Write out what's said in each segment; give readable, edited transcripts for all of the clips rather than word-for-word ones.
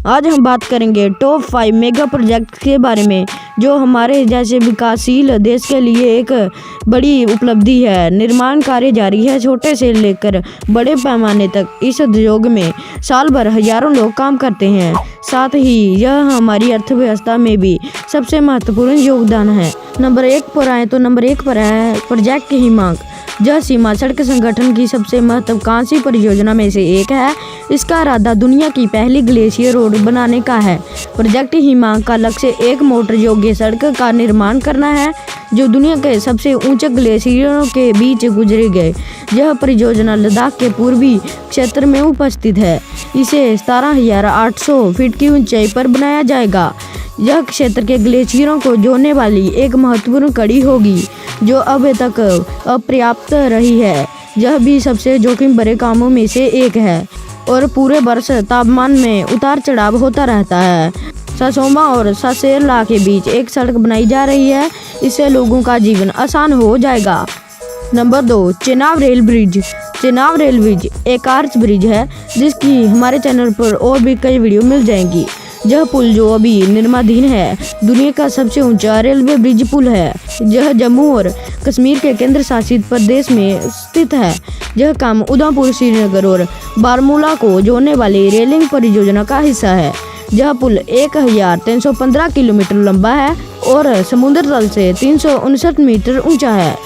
आज हम बात करेंगे टॉप 5 मेगा प्रोजेक्ट के बारे में जो हमारे जैसे विकासशील देश के लिए एक बड़ी उपलब्धि है। निर्माण कार्य जारी है, छोटे से लेकर बड़े पैमाने तक इस उद्योग में साल भर हजारों लोग काम करते हैं। साथ ही यह हमारी अर्थव्यवस्था में भी सबसे महत्वपूर्ण योगदान है। नंबर 1 पर आए तो नंबर 1 पर है प्रोजेक्ट हिमांक। यह सीमा सड़क संगठन की सबसे महत्वाकांक्षी परियोजना में से एक है। इसका इरादा दुनिया की पहली ग्लेशियर रोड बनाने का है। प्रोजेक्ट हिमांक का लक्ष्य एक मोटर योग्य सड़क का निर्माण करना है जो दुनिया के सबसे ऊंचे ग्लेशियरों के बीच गुजरेगी। यह परियोजना लद्दाख के पूर्वी क्षेत्र में उपस्थित है। इसे 17,800 फीट की ऊंचाई पर बनाया जाएगा। यह क्षेत्र के ग्लेशियरों को जोड़ने वाली एक महत्वपूर्ण कड़ी होगी जो अब तक अपर्याप्त रही है। यह भी सबसे जोखिम भरे कामों में से एक है और पूरे वर्ष तापमान में उतार चढ़ाव होता रहता है। ससोमा और ससेला के बीच एक सड़क बनाई जा रही है। इससे लोगों का जीवन आसान हो जाएगा। Number 2 Chenab rail bridge. Chenab rail bridge एक आर्च ब्रिज है जिसकी हमारे चैनल पर और भी कई वीडियो मिल जाएंगी। यह पुल जो अभी निर्माणाधीन है दुनिया का सबसे ऊंचा रेलवे ब्रिज पुल है। यह जम्मू और कश्मीर के केंद्र शासित प्रदेश में स्थित है। यह काम उधमपुर, श्रीनगर और बारामूला को जोड़ने वाली रेलिंग परियोजना का हिस्सा है। यह पुल 1315 किलोमीटर लंबा है और समुद्र तल से 359 मीटर ऊंचा है।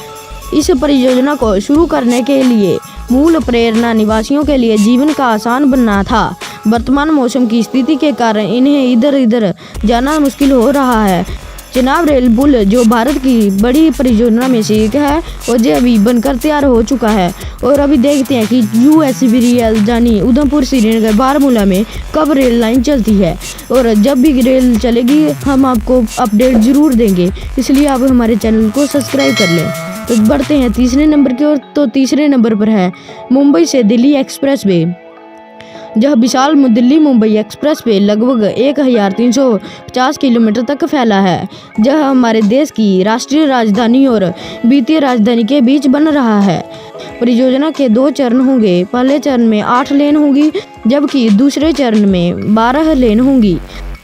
इस परियोजना को शुरू करने के लिए मूल प्रेरणा निवासियों के लिए जीवन का आसान बनना था। वर्तमान मौसम की स्थिति के कारण इन्हें इधर उधर जाना मुश्किल हो रहा है। चेनाब रेल पुल जो भारत की बड़ी परियोजना में से एक है और जो अभी बनकर तैयार हो चुका है। और अभी देखते हैं कि USBRL यानी उधमपुर, श्रीनगर, बारामूला में कब रेल लाइन चलती है और जब भी रेल चलेगी हम आपको अपडेट जरूर देंगे। इसलिए आप हमारे चैनल को सब्सक्राइब कर लें। तो बढ़ते हैं तीसरे नंबर की ओर। तो तीसरे नंबर पर है मुंबई से दिल्ली एक्सप्रेस वे। यह विशाल दिल्ली मुंबई एक्सप्रेस वे लगभग 1350 किलोमीटर तक फैला है। यह हमारे देश की राष्ट्रीय राजधानी और वित्तीय राजधानी के बीच बन रहा है। परियोजना के 2 चरण होंगे। पहले चरण में 8 लेन होंगी जबकि दूसरे चरण में 12 लेन होंगी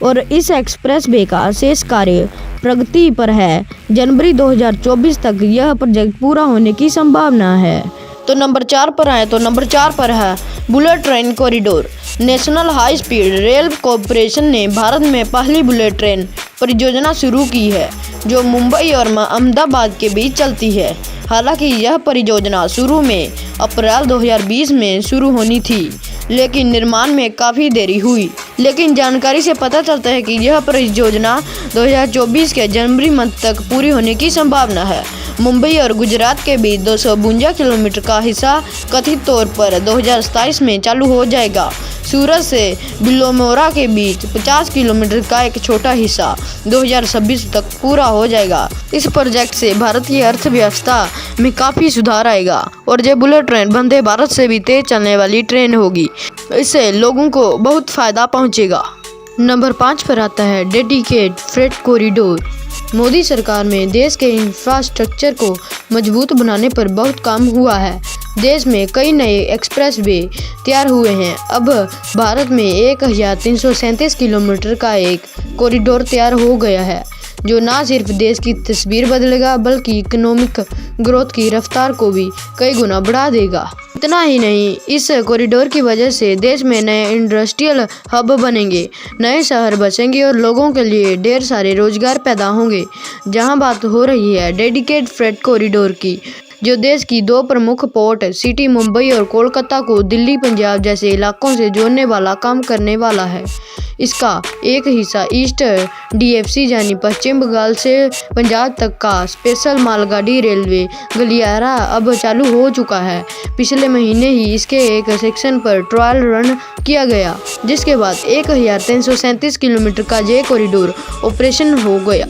और इस एक्सप्रेस वे का शेष कार्य प्रगति पर है। जनवरी 2024 तक यह प्रोजेक्ट पूरा होने की संभावना है। तो नंबर 4 पर आए तो नंबर 4 पर है bullet train corridor. National high speed rail corporation ने भारत में पहली बुलेट ट्रेन परियोजना शुरू की है जो मुंबई और अहमदाबाद के बीच चलती है। हालांकि यह परियोजना शुरू में अप्रैल 2020 में शुरू होनी थी लेकिन निर्माण में काफ़ी देरी हुई। लेकिन जानकारी से पता चलता है कि यह परियोजना 2024 के जनवरी मंथ तक पूरी होने की संभावना है। मुंबई और गुजरात के बीच 252 किलोमीटर का हिस्सा कथित तौर पर 2027 में चालू हो जाएगा। सूरत से बिलोमोरा के बीच 50 किलोमीटर का एक छोटा हिस्सा 2026 तक पूरा हो जाएगा। इस प्रोजेक्ट से भारत की अर्थव्यवस्था में काफ़ी सुधार आएगा और ये बुलेट ट्रेन वंदे भारत से भी तेज चलने वाली ट्रेन होगी। इससे लोगों को बहुत फायदा पहुंचेगा। नंबर 5 पर आता है डेडिकेटेड फ्रेट कॉरिडोर। मोदी सरकार में देश के इंफ्रास्ट्रक्चर को मजबूत बनाने पर बहुत काम हुआ है। देश में कई नए एक्सप्रेस वे तैयार हुए हैं। अब भारत में 1337 किलोमीटर का एक कॉरिडोर तैयार हो गया है जो न सिर्फ देश की तस्वीर बदलेगा बल्कि इकोनॉमिक ग्रोथ की रफ्तार को भी कई गुना बढ़ा देगा। इतना ही नहीं, इस कॉरिडोर की वजह से देश में नए इंडस्ट्रियल हब बनेंगे, नए शहर बसेंगे और लोगों के लिए ढेर सारे रोजगार पैदा होंगे। जहां बात हो रही है डेडिकेटेड फ्रेट कॉरिडोर की जो देश की 2 प्रमुख पोर्ट सिटी मुंबई और कोलकाता को दिल्ली, पंजाब जैसे इलाकों से जोड़ने वाला काम करने वाला है। इसका एक हिस्सा ईस्ट DFC यानी पश्चिम बंगाल से पंजाब तक का स्पेशल मालगाड़ी रेलवे गलियारा अब चालू हो चुका है। पिछले महीने ही इसके एक सेक्शन पर ट्रायल रन किया गया जिसके बाद 1337 किलोमीटर का ये कॉरिडोर ऑपरेशन हो गया।